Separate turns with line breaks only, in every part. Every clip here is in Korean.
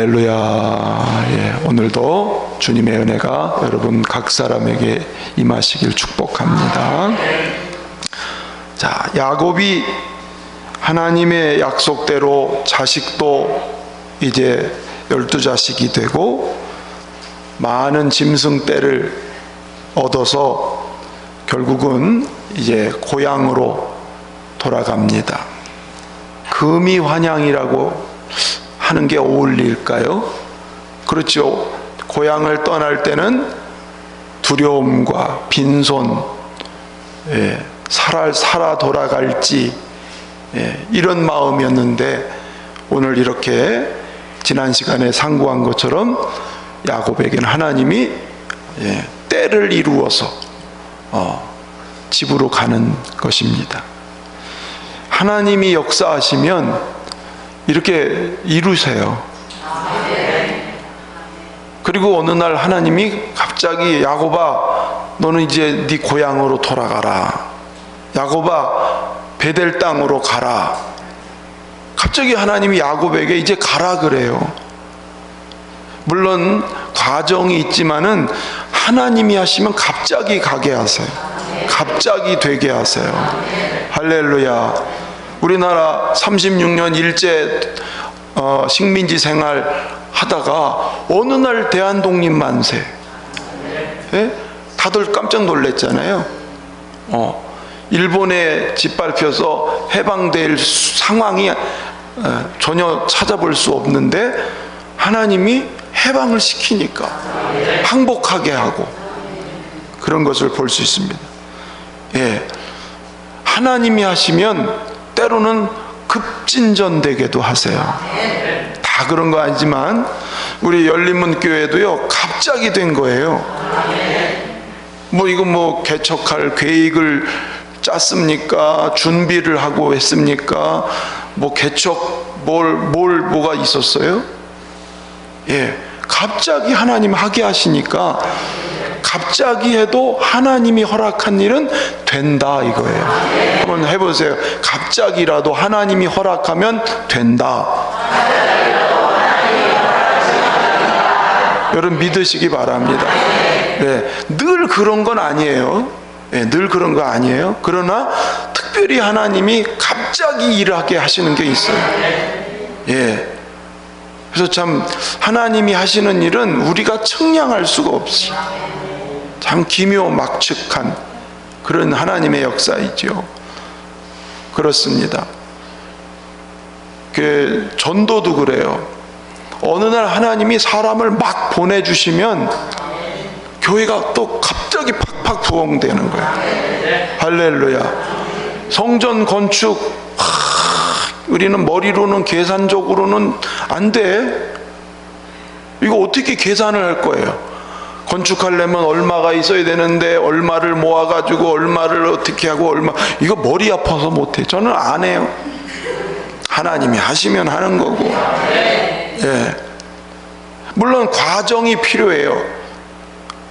할렐루야. 예, 오늘도 주님의 은혜가 여러분 각 사람에게 임하시길 축복합니다. 자, 야곱이 하나님의 약속대로 자식도 이제 12자식이 되고 많은 짐승떼를 얻어서 결국은 이제 고향으로 돌아갑니다. 금이 환향이라고 하는 게 어울릴까요? 그렇죠. 고향을 떠날 때는 두려움과 빈손, 살아 돌아갈지 이런 마음이었는데, 오늘 이렇게 지난 시간에 상고한 것처럼 야곱에게는 하나님이 때를 이루어서 집으로 가는 것입니다. 하나님이 역사하시면 이렇게 이루세요. 그리고 어느 날 하나님이 갑자기 야곱아, 너는 이제 네 고향으로 돌아가라. 야곱아, 베델 땅으로 가라. 갑자기 하나님이 야곱에게 이제 가라 그래요. 물론 과정이 있지만은 하나님이 하시면 갑자기 가게 하세요. 갑자기 되게 하세요. 할렐루야. 우리나라 36년 일제 식민지 생활 하다가 어느 날 대한독립 만세, 다들 깜짝 놀랐잖아요. 일본에 짓밟혀서 해방될 상황이 전혀 찾아볼 수 없는데 하나님이 해방을 시키니까 항복하게 하고 그런 것을 볼 수 있습니다. 하나님이 하시면 때로는 급진전되게도 하세요. 다 그런 거 아니지만 우리 열린문교회도요, 갑자기 된 거예요. 이거 개척할 계획을 짰습니까? 준비를 하고 했습니까? 개척 뭐가 있었어요? 갑자기 하나님 하게 하시니까 갑자기 해도 하나님이 허락한 일은 된다 이거예요. 한번 해보세요. 갑자기라도 하나님이 허락하면 된다. 여러분 믿으시기 바랍니다. 늘 그런 건 아니에요. 늘 그런 거 아니에요. 그러나 특별히 하나님이 갑자기 일하게 하시는 게 있어요. 그래서 참 하나님이 하시는 일은 우리가 측량할 수가 없어요. 참 기묘막측한 그런 하나님의 역사이죠. 그렇습니다. 전도도 그래요. 어느 날 하나님이 사람을 막 보내주시면 교회가 또 갑자기 팍팍 부흥되는 거예요. 할렐루야. 성전 건축, 우리는 머리로는 계산적으로는 안 돼. 이거 어떻게 계산을 할 거예요? 건축하려면 얼마가 있어야 되는데 얼마를 모아가지고 얼마를 어떻게 하고 이거 머리 아파서 못해. 저는 안 해요. 하나님이 하시면 하는 거고. 물론 과정이 필요해요.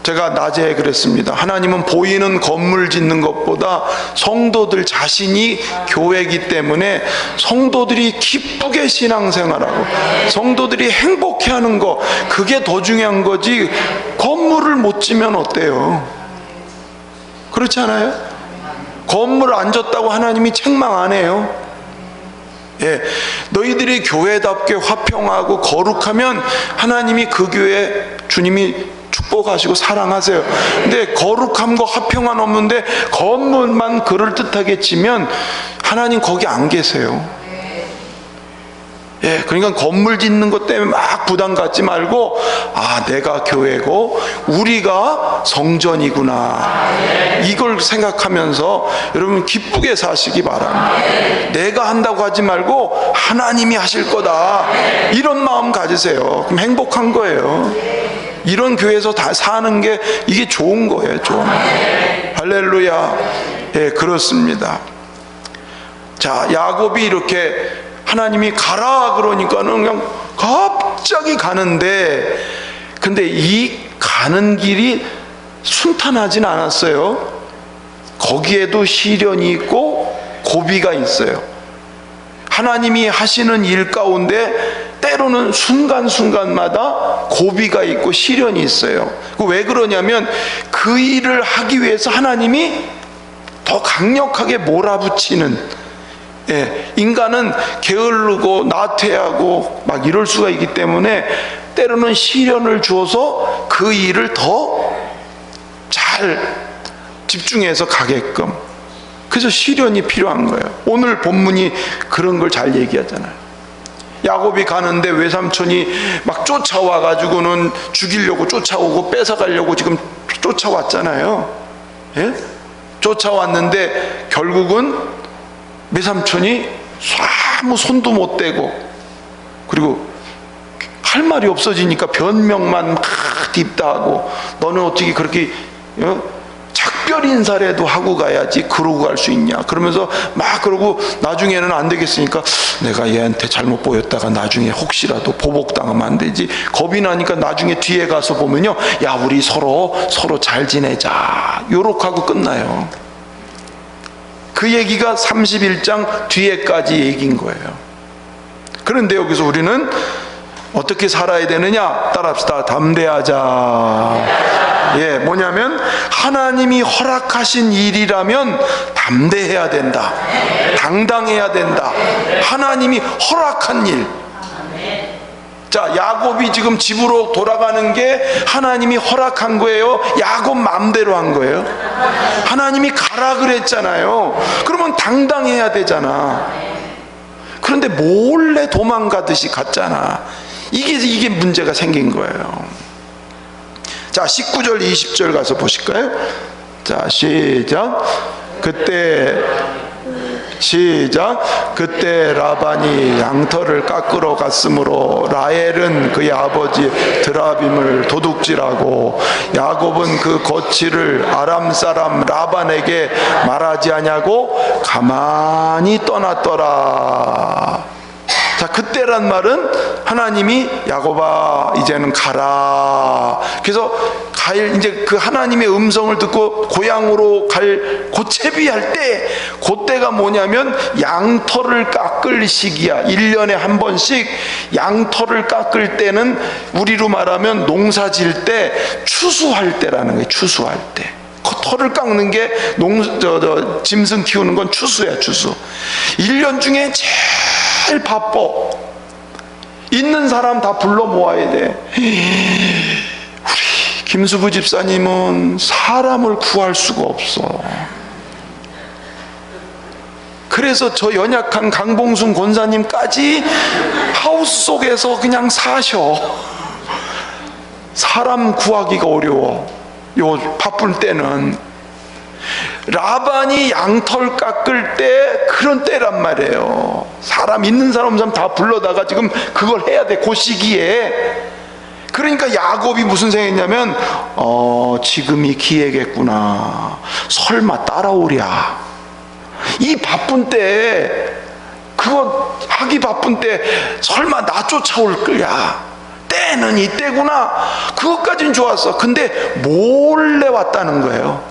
제가 낮에 그랬습니다. 하나님은 보이는 건물 짓는 것보다 성도들 자신이 교회이기 때문에 성도들이 기쁘게 신앙생활하고 성도들이 행복해하는 거, 그게 더 중요한 거지. 건물을 못 지면 어때요? 그렇지 않아요? 건물 안 졌다고 하나님이 책망 안 해요. 너희들이 교회답게 화평하고 거룩하면 하나님이 그 교회 주님이 축복하시고 사랑하세요. 근데 거룩함과 화평함 없는데 건물만 그럴듯하게 지면 하나님 거기 안 계세요. 그러니까 건물 짓는 것 때문에 막 부담 갖지 말고, 내가 교회고 우리가 성전이구나, 이걸 생각하면서 여러분 기쁘게 사시기 바랍니다. 내가 한다고 하지 말고 하나님이 하실 거다, 이런 마음 가지세요. 그럼 행복한 거예요. 이런 교회에서 다 사는 게 이게 좋은 거예요. 좋은 거예요. 할렐루야. 그렇습니다. 자, 야곱이 이렇게 하나님이 가라 그러니까는 그냥 갑자기 가는데, 근데 이 가는 길이 순탄하진 않았어요. 거기에도 시련이 있고 고비가 있어요. 하나님이 하시는 일 가운데 때로는 순간순간마다 고비가 있고 시련이 있어요. 왜 그러냐면 그 일을 하기 위해서 하나님이 더 강력하게 몰아붙이는, 인간은 게으르고 나태하고 막 이럴 수가 있기 때문에 때로는 시련을 주어서 그 일을 더 잘 집중해서 가게끔, 그래서 시련이 필요한 거예요. 오늘 본문이 그런 걸 잘 얘기하잖아요. 야곱이 가는데 외삼촌이 막 쫓아와 가지고는 죽이려고 쫓아오고 뺏어가려고 지금 쫓아왔잖아요. 예? 쫓아왔는데 결국은 외삼촌이 아무 손도 못 대고, 그리고 할 말이 없어지니까 변명만 막 딥다하고, 너는 어떻게 그렇게 작별 인사라도 하고 가야지 그러고 갈 수 있냐, 그러면서 막 그러고 나중에는 안 되겠으니까 내가 얘한테 잘못 보였다가 나중에 혹시라도 보복당하면 안 되지, 겁이 나니까 나중에 뒤에 가서 보면요, 야 우리 서로 잘 지내자, 요렇게 하고 끝나요. 그 얘기가 31장 뒤에까지 얘기인 거예요. 그런데 여기서 우리는 어떻게 살아야 되느냐? 따라합시다. 담대하자. 뭐냐면 하나님이 허락하신 일이라면 담대해야 된다. 당당해야 된다. 하나님이 허락한 일. 자, 야곱이 지금 집으로 돌아가는 게 하나님이 허락한 거예요? 야곱 마음대로 한 거예요? 하나님이 가라 그랬잖아요. 그러면 당당해야 되잖아. 그런데 몰래 도망가듯이 갔잖아. 이게 문제가 생긴 거예요. 자, 19절 20절 가서 보실까요? 자, 시작. 그때 라반이 양털을 깎으러 갔으므로 라헬은 그의 아버지 드라빔을 도둑질하고 야곱은 그 거취를 아람 사람 라반에게 말하지 아니하고 가만히 떠났더라. 자, 그때란 말은 하나님이 야곱아 이제는 가라. 그래서 이제 그 하나님의 음성을 듣고 고향으로 갈 고채비할 때, 그때가 뭐냐면 양털을 깎을 시기야. 1년에 한 번씩 양털을 깎을 때는 우리로 말하면 농사 질 때 추수할 때라는 거예요. 추수할 때. 그 털을 깎는 게 짐승 키우는 건 추수야, 추수. 1년 중에 제일 바빠. 있는 사람 다 불러 모아야 돼. 우리 김수부 집사님은 사람을 구할 수가 없어. 그래서 저 연약한 강봉순 권사님까지 하우스 속에서 그냥 사셔. 사람 구하기가 어려워. 요 바쁠 때는. 라반이 양털 깎을 때 그런 때란 말이에요. 사람 있는 사람 없는 사람 다 불러다가 지금 그걸 해야 돼, 그 시기에. 그러니까 야곱이 무슨 생각했냐면 지금이 기회겠구나. 설마 따라오랴. 이 바쁜 때, 그거 하기 바쁜 때 설마 나 쫓아올 거야. 때는 이때구나. 그것까진 좋았어. 근데 몰래 왔다는 거예요.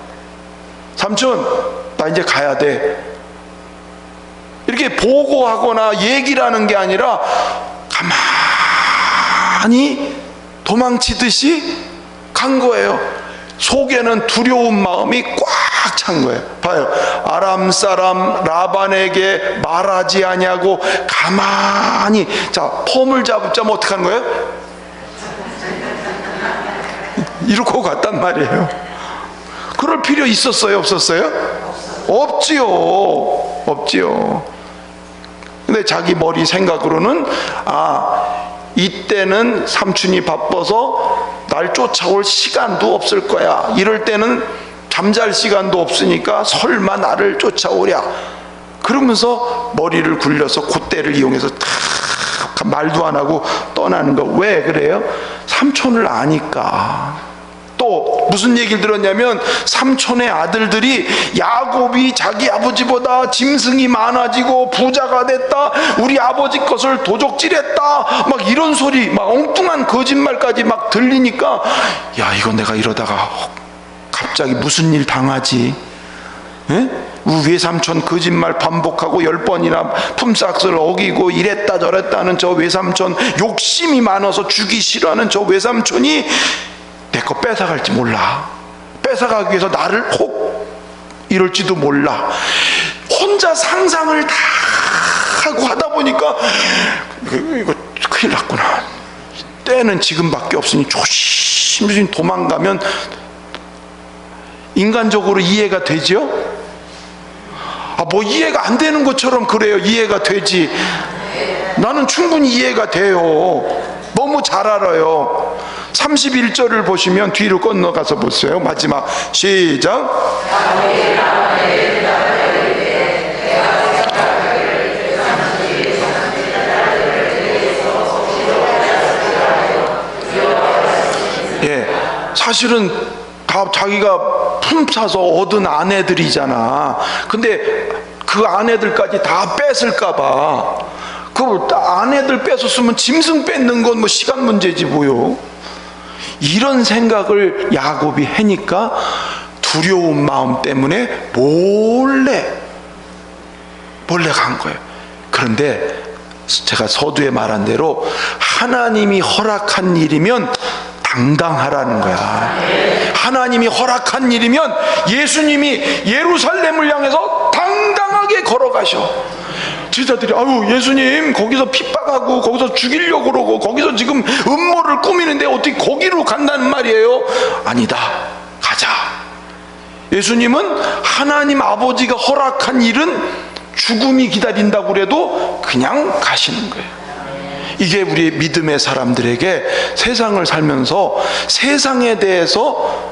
삼촌, 나 이제 가야 돼. 이렇게 보고하거나 얘기를 하는 게 아니라 가만히 도망치듯이 간 거예요. 속에는 두려운 마음이 꽉 찬 거예요. 봐요. 아람 사람 라반에게 말하지 아니하고 가만히. 자, 폼을 잡자면 어떻게 하는 거예요? 이러고 갔단 말이에요. 그럴 필요 있었어요? 없었어요? 없지요. 근데 자기 머리 생각으로는 이때는 삼촌이 바빠서 날 쫓아올 시간도 없을 거야. 이럴 때는 잠잘 시간도 없으니까 설마 나를 쫓아오랴. 그러면서 머리를 굴려서 그때를 이용해서 탁 말도 안 하고 떠나는 거. 왜 그래요? 삼촌을 아니까. 또 무슨 얘기를 들었냐면 삼촌의 아들들이 야곱이 자기 아버지보다 짐승이 많아지고 부자가 됐다, 우리 아버지 것을 도적질했다, 막 이런 소리, 막 엉뚱한 거짓말까지 막 들리니까, 야, 이거 내가 이러다가 갑자기 무슨 일 당하지? 예? 우리 외삼촌 거짓말 반복하고 10번이나 품삯을 어기고 이랬다 저랬다 하는 저 외삼촌, 욕심이 많아서 주기 싫어하는 저 외삼촌이 내 거 뺏어갈지 몰라. 뺏어가기 위해서 나를 혹 이럴지도 몰라. 혼자 상상을 다 하고 하다 보니까 이거 큰일 났구나. 때는 지금밖에 없으니 조심조심 도망가면 인간적으로 이해가 되죠? 뭐 이해가 안 되는 것처럼 그래요. 이해가 되지. 나는 충분히 이해가 돼요. 너무 잘 알아요. 31절을 보시면 뒤로 건너가서 보세요. 마지막 시작. 예, 사실은 다 자기가 품사서 얻은 아내들이잖아. 근데 그 아내들까지 다 뺏을까봐, 그 아내들 뺏었으면 짐승 뺏는 건 뭐 시간 문제지 뭐요. 이런 생각을 야곱이 하니까 두려운 마음 때문에 몰래 간 거예요. 그런데 제가 서두에 말한 대로 하나님이 허락한 일이면 당당하라는 거야. 하나님이 허락한 일이면 예수님이 예루살렘을 향해서 당당하게 걸어가셔. 제자들이 아유 예수님 거기서 핍박하고 거기서 죽이려고 그러고 거기서 지금 음모를 꾸미는데 어떻게 거기로 간다는 말이에요? 아니다, 가자. 예수님은 하나님 아버지가 허락한 일은 죽음이 기다린다고 그래도 그냥 가시는 거예요. 이게 우리 믿음의 사람들에게 세상을 살면서 세상에 대해서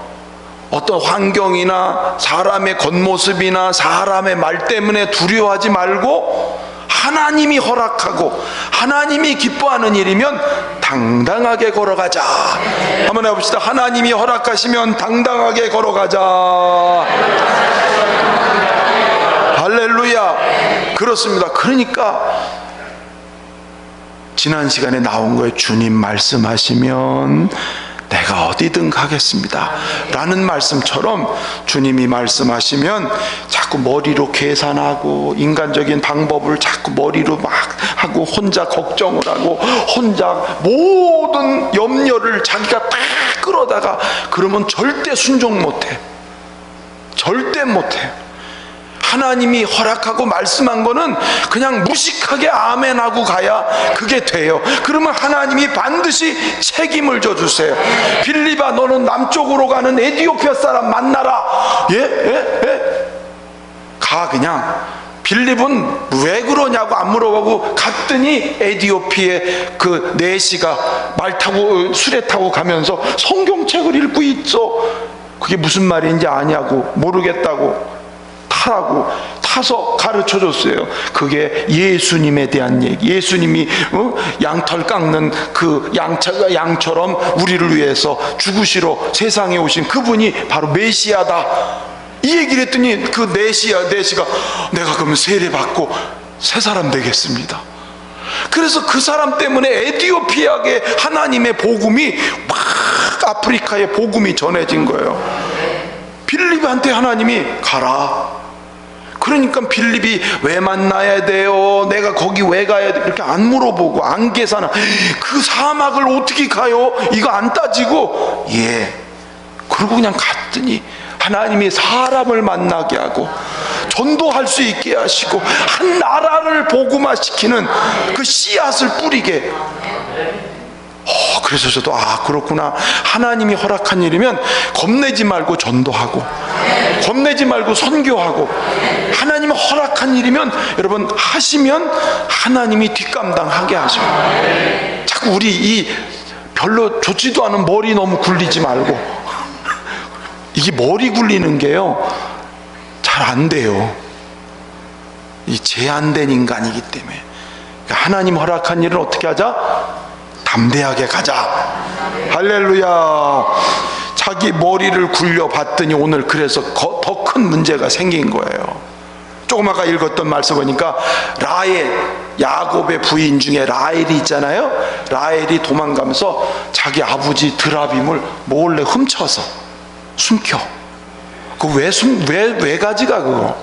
어떤 환경이나 사람의 겉모습이나 사람의 말 때문에 두려워하지 말고 하나님이 허락하고 하나님이 기뻐하는 일이면 당당하게 걸어가자. 한번 해봅시다. 하나님이 허락하시면 당당하게 걸어가자. 할렐루야. 그렇습니다. 그러니까 지난 시간에 나온 거예요. 주님 말씀하시면 내가 어디든 가겠습니다 라는 말씀처럼 주님이 말씀하시면 자꾸 머리로 계산하고 인간적인 방법을 자꾸 머리로 막 하고 혼자 걱정을 하고 혼자 모든 염려를 자기가 다 끌어다가 그러면 절대 순종 못해. 절대 못해. 하나님이 허락하고 말씀한 거는 그냥 무식하게 아멘하고 가야 그게 돼요. 그러면 하나님이 반드시 책임을 져주세요. 빌립아 너는 남쪽으로 가는 에디오피아 사람 만나라. 가. 그냥 빌립은 왜 그러냐고 안 물어보고 갔더니 에디오피에 그 내시가 말 타고 수레 타고 가면서 성경책을 읽고 있어. 그게 무슨 말인지 아냐고 모르겠다고 타라고 타서 가르쳐줬어요. 그게 예수님에 대한 얘기. 예수님이 양털 깎는 그 양처럼 우리를 위해서 죽으시러 세상에 오신 그분이 바로 메시아다. 이 얘기를 했더니 그 내시가 내가 그러면 세례 받고 새 사람 되겠습니다. 그래서 그 사람 때문에 에디오피아에 하나님의 복음이 막 아프리카에 복음이 전해진 거예요. 빌립한테 하나님이 가라. 그러니까 빌립이 왜 만나야 돼요? 내가 거기 왜 가야 돼? 그렇게 안 물어보고 안 계산하. 그 사막을 어떻게 가요? 이거 안 따지고 그리고 그냥 갔더니 하나님이 사람을 만나게 하고 전도할 수 있게 하시고 한 나라를 복음화시키는 그 씨앗을 뿌리게. 그래서 저도 그렇구나. 하나님이 허락한 일이면 겁내지 말고 전도하고 겁내지 말고 선교하고 하나님이 허락한 일이면 여러분 하시면 하나님이 뒷감당하게 하셔요. 자꾸 우리 이 별로 좋지도 않은 머리 너무 굴리지 말고. 이게 머리 굴리는 게요 잘 안 돼요. 이 제한된 인간이기 때문에. 하나님 허락한 일을 어떻게 하자? 담대하게 가자. 할렐루야. 자기 머리를 굴려봤더니 오늘 그래서 더 큰 문제가 생긴 거예요. 조금 아까 읽었던 말씀 보니까 라헬, 야곱의 부인 중에 라헬이 있잖아요. 라헬이 도망가면서 자기 아버지 드라빔을 몰래 훔쳐서 숨겨. 왜 가지가 그거?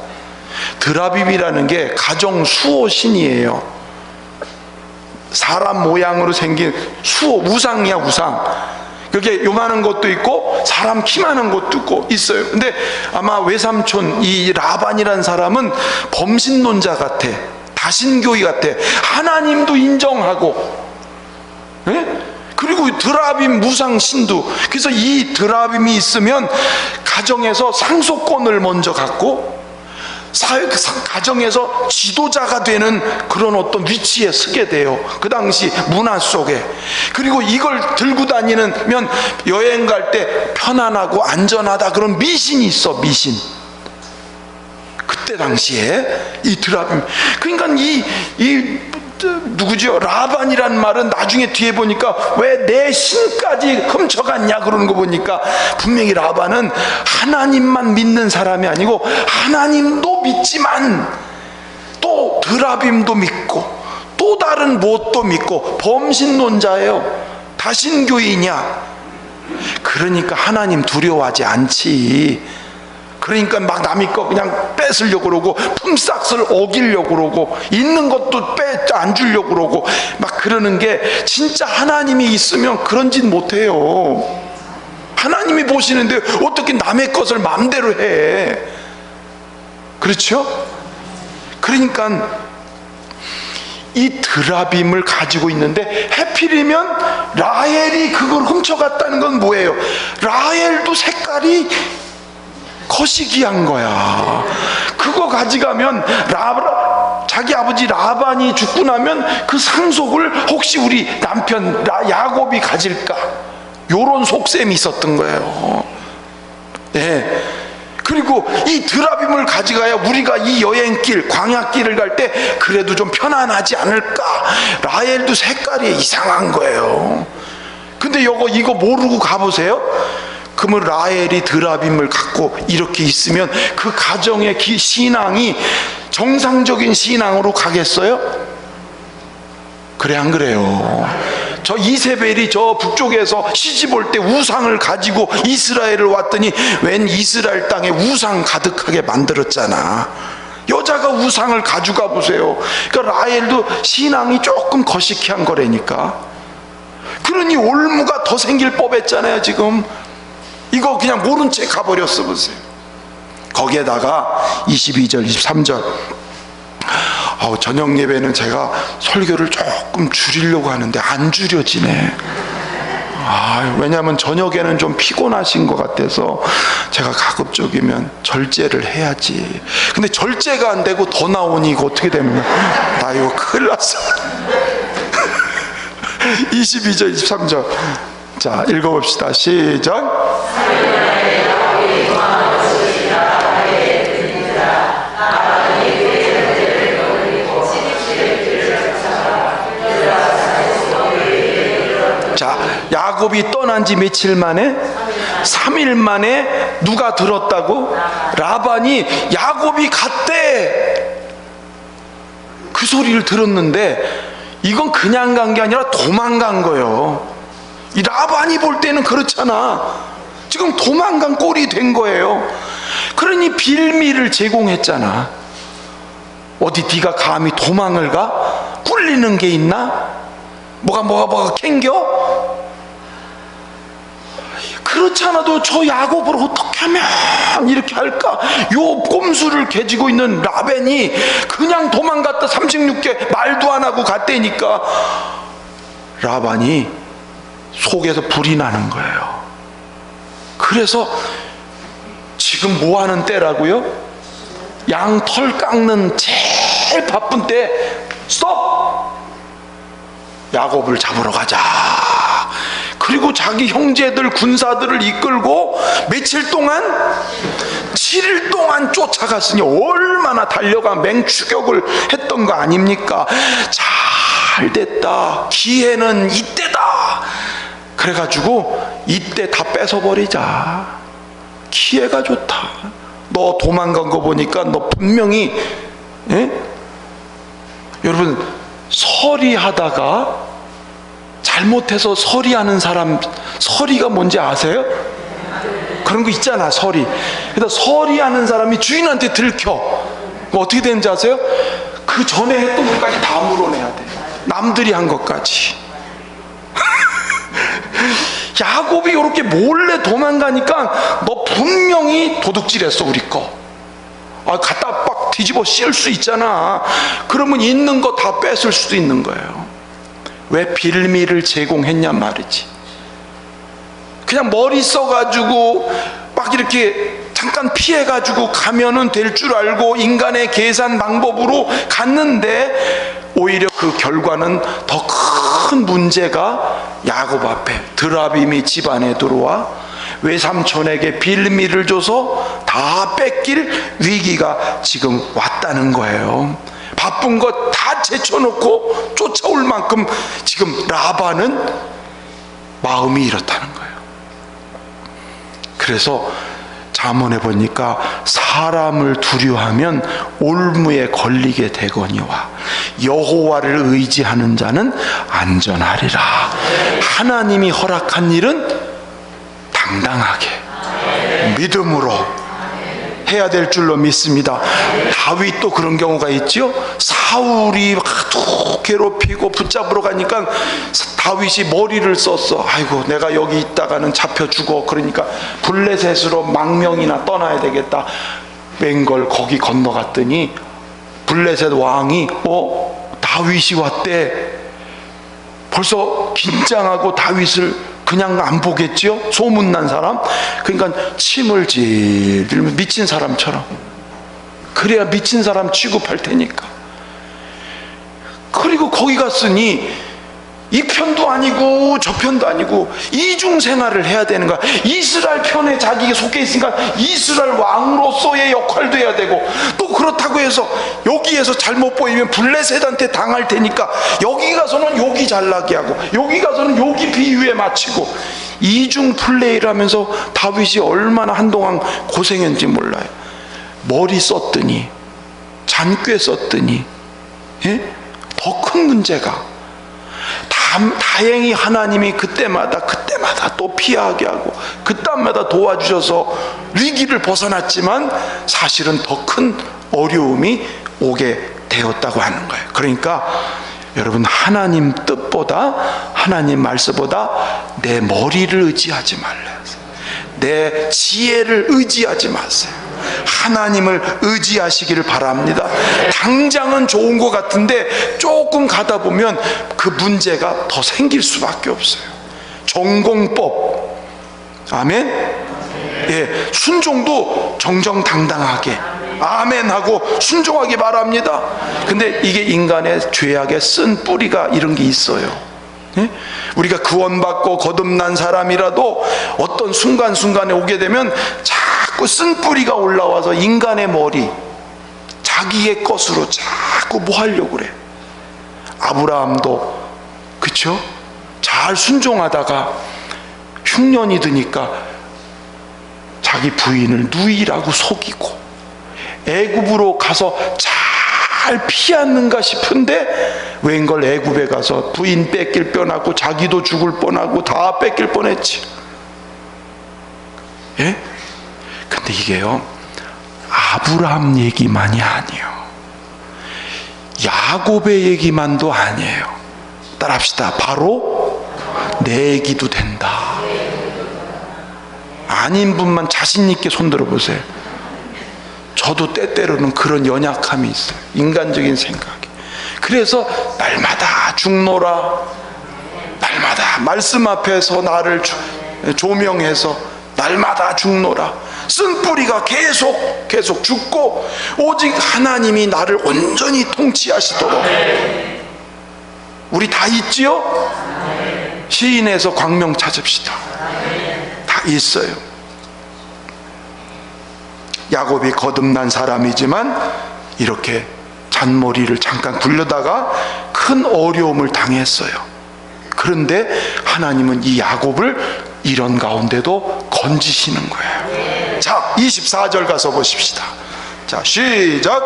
드라빔이라는 게 가정 수호 신이에요. 사람 모양으로 생긴 수호, 우상이야, 우상. 그게 요만한 것도 있고 사람 키만한 것도 있고 있어요. 근데 아마 외삼촌 이 라반이라는 사람은 범신론자 같아, 다신교의 같아. 하나님도 인정하고, 예? 그리고 드라빔 무상 신도. 그래서 이 드라빔이 있으면 가정에서 상속권을 먼저 갖고 가정에서 지도자가 되는 그런 어떤 위치에 서게 돼요, 그 당시 문화 속에. 그리고 이걸 들고 다니면 여행 갈 때 편안하고 안전하다, 그런 미신이 있어, 미신. 그때 당시에 이 드라빔. 그러니까 누구죠? 라반이란 말은 나중에 뒤에 보니까 왜 내 신까지 훔쳐갔냐 그러는 거 보니까 분명히 라반은 하나님만 믿는 사람이 아니고 하나님도 믿지만 또 드라빔도 믿고 또 다른 무엇도 믿고 범신론자예요. 다신교인이야. 그러니까 하나님 두려워하지 않지. 그러니까 막 남의 거 그냥 뺏으려고 그러고 품삯을 어기려고 그러고 있는 것도 안 주려고 그러고 막 그러는 게, 진짜 하나님이 있으면 그런 짓 못해요. 하나님이 보시는데 어떻게 남의 것을 마음대로 해. 그렇죠? 그러니까 이 드라빔을 가지고 있는데 하필이면 라헬이 그걸 훔쳐갔다는 건 뭐예요? 라헬도 색깔이 거시기한 거야. 그거 가져가면 자기 아버지 라반이 죽고 나면 그 상속을 혹시 우리 남편 야곱이 가질까, 요런 속셈이 있었던 거예요. 네. 그리고 이 드라빔을 가져가야 우리가 이 여행길, 광야길을 갈 때 그래도 좀 편안하지 않을까. 라헬도 색깔이 이상한 거예요. 근데 이거 모르고 가보세요. 그러면 라헬이 드라빔을 갖고 이렇게 있으면 그 가정의 신앙이 정상적인 신앙으로 가겠어요? 그래, 안 그래요? 저 이세벨이 저 북쪽에서 시집 올 때 우상을 가지고 이스라엘을 왔더니 웬 이스라엘 땅에 우상 가득하게 만들었잖아. 여자가 우상을 가져가 보세요. 그러니까 라헬도 신앙이 조금 거시기한 거라니까. 그러니 올무가 더 생길 뻔했잖아요. 지금 이거 그냥 모른 채 가버렸어 보세요. 거기에다가 22절 23절 저녁 예배는 제가 설교를 조금 줄이려고 하는데 안 줄여지네. 왜냐하면 저녁에는 좀 피곤하신 것 같아서 제가 가급적이면 절제를 해야지. 근데 절제가 안 되고 더 나오니 이거 어떻게 됩니까? 나 이거 큰일 났어. 22절 23절 자, 읽어봅시다. 시작. 자, 야곱이 떠난 지 며칠 만에? 3일 만에 누가 들었다고? 라반이 야곱이 갔대, 그 소리를 들었는데 이건 그냥 간 게 아니라 도망간 거예요. 이 라반이 볼 때는 그렇잖아. 지금 도망간 꼴이 된 거예요. 그러니 빌미를 제공했잖아. 어디 네가 감히 도망을 가? 꿀리는 게 있나? 뭐가 캥겨? 그렇지 않아도 저 야곱을 어떻게 하면 이렇게 할까? 요 꼼수를 가지고 있는 라벤이 그냥 도망갔다 36개 말도 안 하고 갔다니까 라반이 속에서 불이 나는 거예요. 그래서 지금 뭐 하는 때라고요? 양 털 깎는 제일 바쁜 때 스톱! 야곱을 잡으러 가자. 그리고 자기 형제들 군사들을 이끌고 며칠 동안 7일 동안 쫓아갔으니 얼마나 달려가 맹추격을 했던 거 아닙니까? 잘 됐다, 기회는 이때다. 그래가지고 이때 다 뺏어버리자. 기회가 좋다. 너 도망간 거 보니까 너 분명히 여러분 서리하다가 잘못해서 서리하는 사람, 서리가 뭔지 아세요? 그런 거 있잖아, 서리. 그래서 서리하는 사람이 주인한테 들켜. 어떻게 되는지 아세요? 그 전에 했던 것까지 다 물어내야 돼. 남들이 한 것까지. 야곱이 이렇게 몰래 도망가니까 너 분명히 도둑질했어, 우리 거. 갖다 막 뒤집어 씌울 수 있잖아. 그러면 있는 거 다 뺏을 수도 있는 거예요. 왜 빌미를 제공했냔 말이지. 그냥 머리 써가지고 막 이렇게 잠깐 피해가지고 가면은 될 줄 알고 인간의 계산 방법으로 갔는데 오히려 그 결과는 더 큰 문제가 야곱 앞에, 드라빔이 집안에 들어와 외삼촌에게 빌미를 줘서 다 뺏길 위기가 지금 왔다는 거예요. 바쁜 거 다 제쳐놓고 쫓아올 만큼 지금 라반은 마음이 이렇다는 거예요. 그래서 잠언에 보니까 사람을 두려워하면 올무에 걸리게 되거니와 여호와를 의지하는 자는 안전하리라. 하나님이 허락한 일은 당당하게 믿음으로 해야 될 줄로 믿습니다. 다윗도 그런 경우가 있죠. 사울이 하도 괴롭히고 붙잡으러 가니까 다윗이 머리를 썼어. 아이고, 내가 여기 있다가는 잡혀 죽어. 그러니까 블레셋으로 망명이나 떠나야 되겠다. 웬걸 거기 건너갔더니 블레셋 왕이 다윗이 왔대. 벌써 긴장하고 다윗을 그냥 안 보겠죠? 소문난 사람. 그러니까 침을 질 미친 사람처럼. 그래야 미친 사람 취급할 테니까. 그리고 거기 갔으니 이 편도 아니고 저 편도 아니고 이중 생활을 해야 되는 거야. 이스라엘 편에 자기가 속해 있으니까 이스라엘 왕으로서의 역할도 해야 되고, 또 그렇다고 해서 여기에서 잘못 보이면 블레셋한테 당할 테니까 여기 가서는 여기 잘나게 하고 여기 가서는 여기 비유에 맞추고, 이중 플레이를 하면서 다윗이 얼마나 한동안 고생했는지 몰라요. 머리 썼더니 잔꾀 썼더니 더 큰 문제가, 다행히 하나님이 그때마다 또 피하게 하고 그때마다 도와주셔서 위기를 벗어났지만 사실은 더 큰 어려움이 오게 되었다고 하는 거예요. 그러니까 여러분, 하나님 뜻보다, 하나님 말씀보다 내 머리를 의지하지 말래요. 내 지혜를 의지하지 마세요. 하나님을 의지하시기를 바랍니다. 당장은 좋은 것 같은데 조금 가다 보면 그 문제가 더 생길 수밖에 없어요. 전공법, 아멘. 예, 순종도 정정당당하게 아멘 하고 순종하기 바랍니다. 근데 이게 인간의 죄악의 쓴 뿌리가 이런 게 있어요. 예? 우리가 구원받고 거듭난 사람이라도 어떤 순간순간에 오게 되면 자꾸 쓴 뿌리가 올라와서 인간의 머리, 자기의 것으로 자꾸 뭐 하려고 그래. 아브라함도 그쵸? 잘 순종하다가 흉년이 드니까 자기 부인을 누이라고 속이고, 애굽으로 가서 잘 피하는가 싶은데 웬걸 애굽에 가서 부인 뺏길 뻔하고 자기도 죽을 뻔하고 다 뺏길 뻔했지. 예? 근데 이게요, 아브라함 얘기만이 아니에요. 야곱의 얘기만도 아니에요. 따라합시다. 바로 내 얘기도 된다. 아닌 분만 자신 있게 손들어 보세요. 저도 때때로는 그런 연약함이 있어요. 인간적인 생각이. 그래서 날마다 죽노라, 날마다 말씀 앞에서 나를 조명해서 날마다 죽노라. 쓴 뿌리가 계속 죽고 오직 하나님이 나를 온전히 통치하시도록. 우리 다 있지요? 시인에서 광명 찾읍시다. 다 있어요. 야곱이 거듭난 사람이지만 이렇게 잔머리를 잠깐 굴려다가 큰 어려움을 당했어요. 그런데 하나님은 이 야곱을 이런 가운데도 건지시는 거예요. 자, 24절 가서 보십시다. 자, 시작.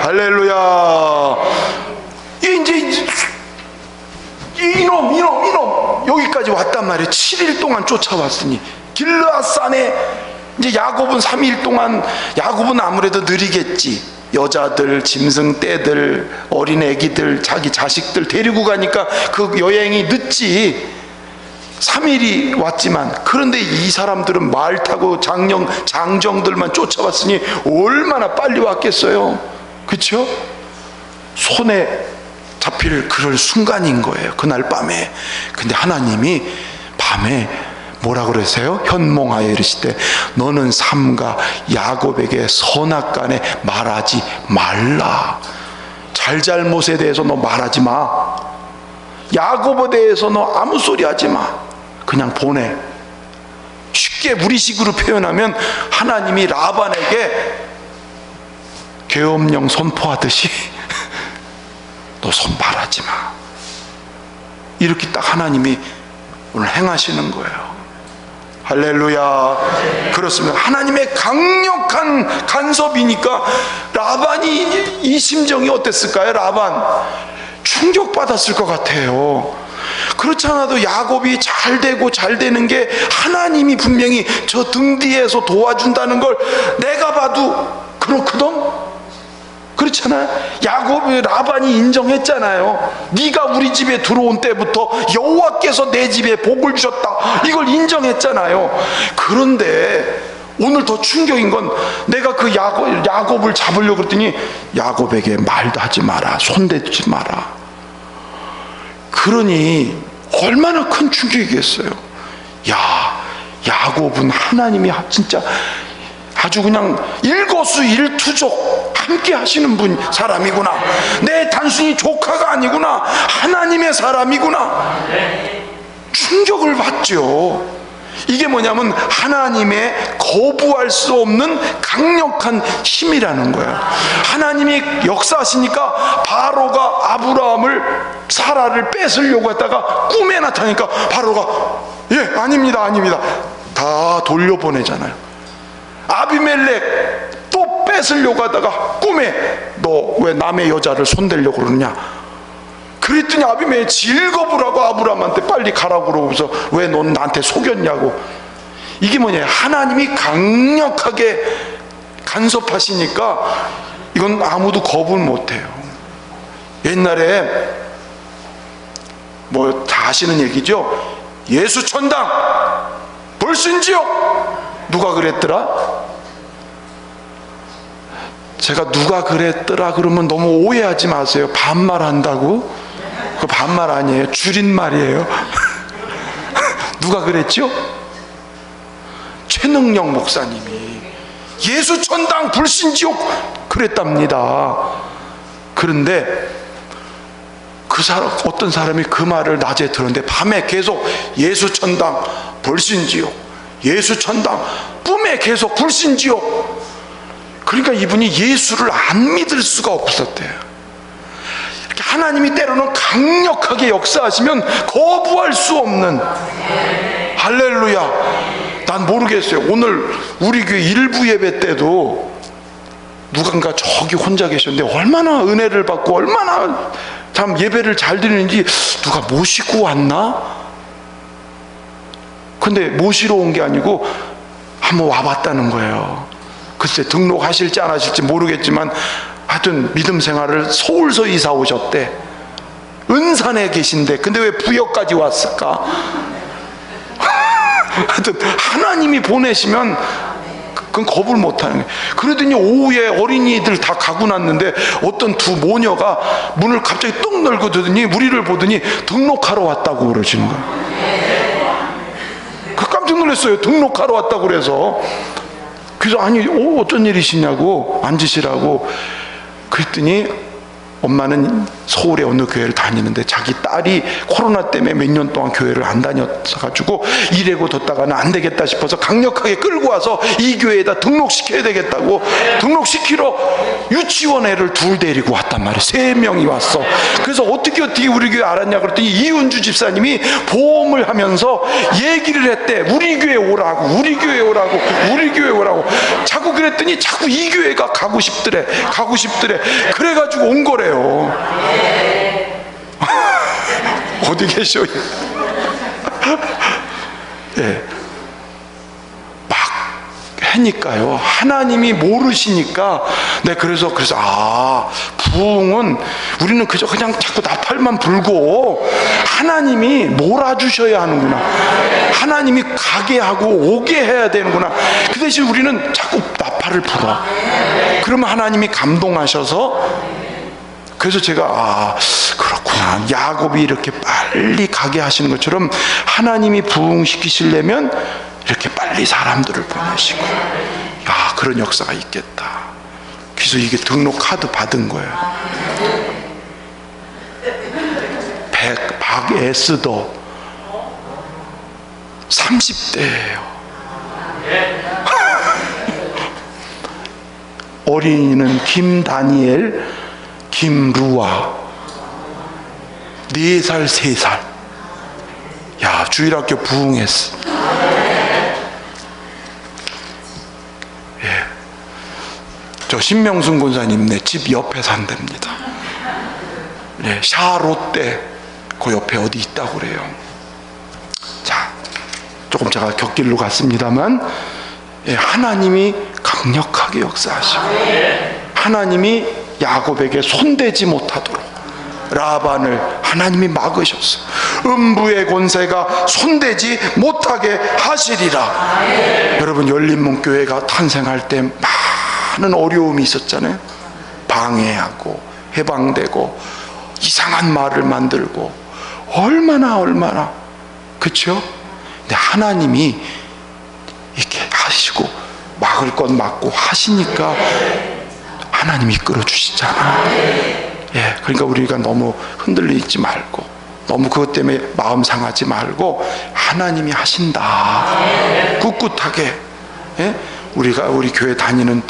할렐루야. 여기까지 왔단 말이에요. 7일 동안 쫓아왔으니. 길르앗산에 이제 야곱은 3일 동안, 야곱은 아무래도 느리겠지. 여자들, 짐승 떼들, 어린 애기들, 자기 자식들 데리고 가니까 그 여행이 늦지. 3일이 왔지만, 그런데 이 사람들은 말 타고 장정들만 쫓아왔으니 얼마나 빨리 왔겠어요. 그렇죠? 손에 잡힐 그럴 순간인 거예요, 그날 밤에. 근데 하나님이 밤에 뭐라 그러세요? 현몽하여 이르시되 너는 삼가 야곱에게 선악간에 말하지 말라. 잘잘못에 대해서 너 말하지 마. 야곱에 대해서 너 아무 소리 하지 마. 그냥 보내. 쉽게 우리식으로 표현하면 하나님이 라반에게 계엄령 선포하듯이 너 손 말하지 마. 이렇게 딱 하나님이 오늘 행하시는 거예요. 할렐루야. 그렇습니다. 하나님의 강력한 간섭이니까 라반이 이 심정이 어땠을까요? 라반 충격받았을 것 같아요. 그렇지 않아도 야곱이 잘 되고 잘 되는 게 하나님이 분명히 저 등 뒤에서 도와준다는 걸 내가 봐도 그렇거든. 그렇잖아요. 야곱이, 라반이 인정했잖아요. 네가 우리 집에 들어온 때부터 여호와께서 내 집에 복을 주셨다, 이걸 인정했잖아요. 그런데 오늘 더 충격인 건, 내가 그 야곱을 잡으려고 그랬더니 야곱에게 말도 하지 마라, 손대지 마라. 그러니 얼마나 큰 충격이겠어요. 야, 야곱은 하나님이 진짜 아주 그냥 일거수일투족 함께 하시는 사람이구나. 내 단순히 조카가 아니구나. 하나님의 사람이구나. 충격을 받죠. 이게 뭐냐면 하나님의 거부할 수 없는 강력한 힘이라는 거야. 하나님이 역사하시니까 바로가 아브라함을, 사라를 뺏으려고 했다가 꿈에 나타나니까 바로가 예, 아닙니다, 아닙니다, 다 돌려보내잖아요. 아비멜렉 또 뺏으려고 하다가 꿈에 너 왜 남의 여자를 손대려고 그러느냐. 그랬더니 아비멜렉 질겁을 하고 아브라함한테 빨리 가라고 그러고서 왜 넌 나한테 속였냐고. 이게 뭐냐, 하나님이 강력하게 간섭하시니까 이건 아무도 거부를 못해요. 옛날에 뭐 다 아시는 얘기죠. 예수천당 불신지옥. 누가 그랬더라? 제가 누가 그랬더라 그러면 너무 오해하지 마세요. 반말한다고? 그 반말 아니에요. 줄임말이에요. 누가 그랬죠? 최능령 목사님이 예수천당 불신지옥 그랬답니다. 그런데 그 사람, 어떤 사람이 그 말을 낮에 들었는데 밤에 계속 예수천당 불신지옥, 예수천당, 꿈에 계속 불신지옥. 그러니까 이분이 예수를 안 믿을 수가 없었대요. 하나님이 때로는 강력하게 역사하시면 거부할 수 없는. 할렐루야. 난 모르겠어요. 오늘 우리 교회 일부 예배 때도 누군가 저기 혼자 계셨는데 얼마나 은혜를 받고 얼마나 참 예배를 잘 드리는지, 누가 모시고 왔나? 근데 모시러 온 게 아니고 한번 와봤다는 거예요. 글쎄 등록하실지 안 하실지 모르겠지만 하여튼 믿음 생활을 서울서 이사 오셨대. 은산에 계신데 근데 왜 부여까지 왔을까? 하여튼 하나님이 보내시면 그건 거부를 못하는 거예요. 그러더니 오후에 어린이들 다 가고 났는데 어떤 두 모녀가 문을 갑자기 뚝 열고 들더니 우리를 보더니 등록하러 왔다고 그러시는 거예요. 깜짝 놀랐어요. 등록하러 왔다고 그래서. 그래서 아니 어쩐 일이시냐고 앉으시라고 그랬더니 엄마는 서울의 어느 교회를 다니는데 자기 딸이 코로나 때문에 몇 년 동안 교회를 안 다녔어가지고 이래고 뒀다가는 안 되겠다 싶어서 강력하게 끌고 와서 이 교회에다 등록시켜야 되겠다고 등록시키러 유치원 애를 둘 데리고 왔단 말이에요. 3명이 왔어. 그래서 어떻게 우리 교회 알았냐 그랬더니 이은주 집사님이 보험을 하면서 얘기를 했대. 우리 교회 오라고, 우리 교회 오라고, 우리 교회 오라고. 자꾸 그랬더니 자꾸 이 교회가 가고 싶더래. 가고 싶더래. 그래가지고 온 거래요. 어디 계셔? 예. 막 하니까요. 하나님이 모르시니까, 네, 그래서 부흥은 우리는 그냥 자꾸 나팔만 불고 하나님이 몰아주셔야 하는구나. 하나님이 가게 하고 오게 해야 되는구나. 그 대신 우리는 자꾸 나팔을 불어. 그러면 하나님이 감동하셔서, 그래서 제가 그렇구나, 야곱이 이렇게 빨리 가게 하시는 것처럼 하나님이 부흥시키시려면 이렇게 빨리 사람들을 보내시고, 그런 역사가 있겠다. 그래서 이게 등록 카드 받은 거예요. 박에스더 30대예요. 어린이는 김다니엘, 김루아, 4살, 3살. 야, 주일학교 부흥했어. 예. 저 신명순 권사님네 집 옆에 산답니다. 예, 샤롯데 그 옆에 어디 있다고 그래요. 자, 조금 제가 곁길로 갔습니다만, 예, 하나님이 강력하게 역사하시고, 하나님이 야곱에게 손대지 못하도록 라반을 하나님이 막으셨어요. 음부의 권세가 손대지 못하게 하시리라. 여러분, 열린문교회가 탄생할 때 많은 어려움이 있었잖아요. 방해하고 해방되고 이상한 말을 만들고 얼마나, 그렇죠? 근데 하나님이 이렇게 하시고 막을 건 막고 하시니까 하나님이 이끌어 주시잖아요. 예, 그러니까 우리가 너무 흔들리지 말고, 너무 그것 때문에 마음 상하지 말고, 하나님이 하신다. 꿋꿋하게. 예? 우리가 우리 교회 다니는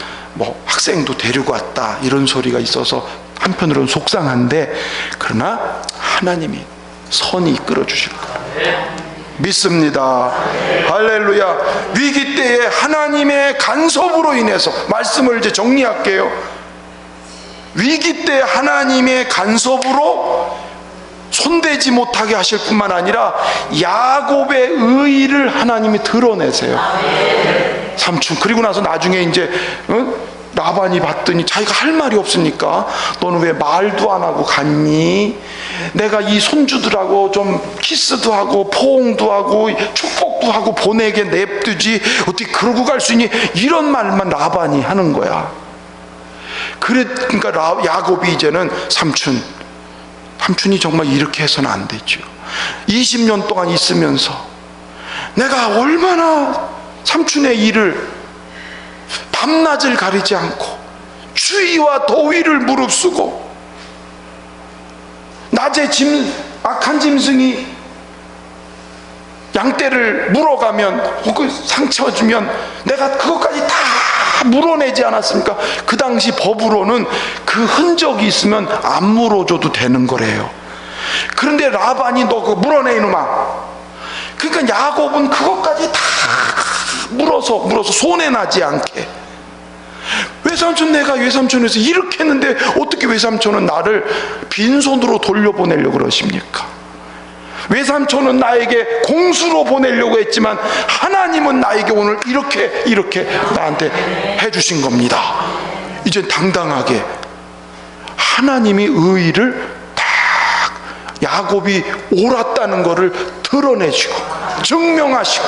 학생도 데리고 왔다, 이런 소리가 있어서 한편으로는 속상한데, 그러나 하나님이 선이 이끌어 주실 거예요. 믿습니다. 할렐루야. 위기 때에 하나님의 간섭으로 인해서, 말씀을 이제 정리할게요. 위기 때 하나님의 간섭으로 손대지 못하게 하실 뿐만 아니라 야곱의 의의를 하나님이 드러내세요. 삼촌. 그리고 나서 나중에 이제 라반이 봤더니 자기가 할 말이 없으니까, 너는 왜 말도 안 하고 갔니? 내가 이 손주들하고 좀 키스도 하고 포옹도 하고 축복도 하고 보내게 냅두지 어떻게 그러고 갈 수 있니? 이런 말만 라반이 하는 거야. 그러니까 야곱이 이제는 삼촌이 정말 이렇게 해서는 안 되죠. 20년 동안 있으면서 내가 얼마나 삼촌의 일을 밤낮을 가리지 않고 추위와 더위를 무릅쓰고, 낮에 악한 짐승이 양떼를 물어가면 혹은 상처 주면 내가 그것까지 다 물어내지 않았습니까? 그 당시 법으로는 그 흔적이 있으면 안 물어줘도 되는 거래요. 그런데 라반이 너 그거 물어내 이놈아. 그러니까 야곱은 그것까지 다 물어서 손해나지 않게, 외삼촌, 내가 외삼촌에서 이렇게 했는데 어떻게 외삼촌은 나를 빈손으로 돌려보내려고 그러십니까? 외삼촌은 나에게 공수로 보내려고 했지만 하나님은 나에게 오늘 이렇게 나한테 해주신 겁니다. 이제 당당하게 하나님이 의의를 딱 야곱이 옳았다는 것을 드러내시고 증명하시고,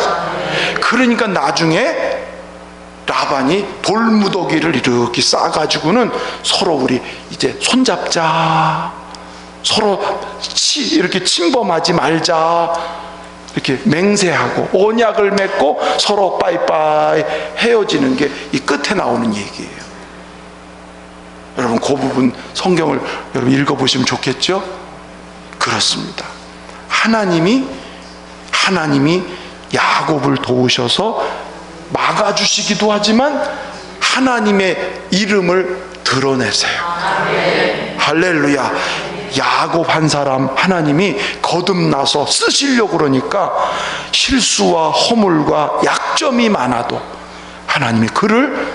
그러니까 나중에 라반이 돌무더기를 이렇게 싸가지고는 서로 우리 이제 손잡자, 서로 이렇게 침범하지 말자, 이렇게 맹세하고 언약을 맺고 서로 빠이빠이 헤어지는 게 이 끝에 나오는 얘기예요. 여러분, 그 부분 성경을 여러분 읽어보시면 좋겠죠? 그렇습니다. 하나님이 야곱을 도우셔서 막아주시기도 하지만 하나님의 이름을 드러내세요. 할렐루야. 야곱 한 사람 하나님이 거듭나서 쓰시려고 그러니까 실수와 허물과 약점이 많아도 하나님이 그를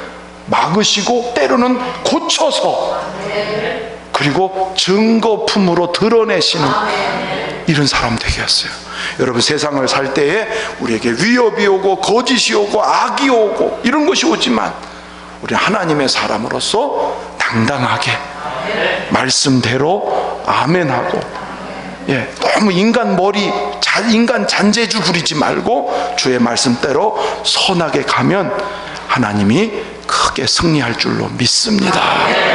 막으시고 때로는 고쳐서, 그리고 증거품으로 드러내시는 이런 사람 되게 했어요. 여러분, 세상을 살 때에 우리에게 위협이 오고 거짓이 오고 악이 오고 이런 것이 오지만 우리 하나님의 사람으로서 당당하게 말씀대로 아멘하고, 너무 인간 잔재주 부리지 말고 주의 말씀대로 선하게 가면 하나님이 크게 승리할 줄로 믿습니다.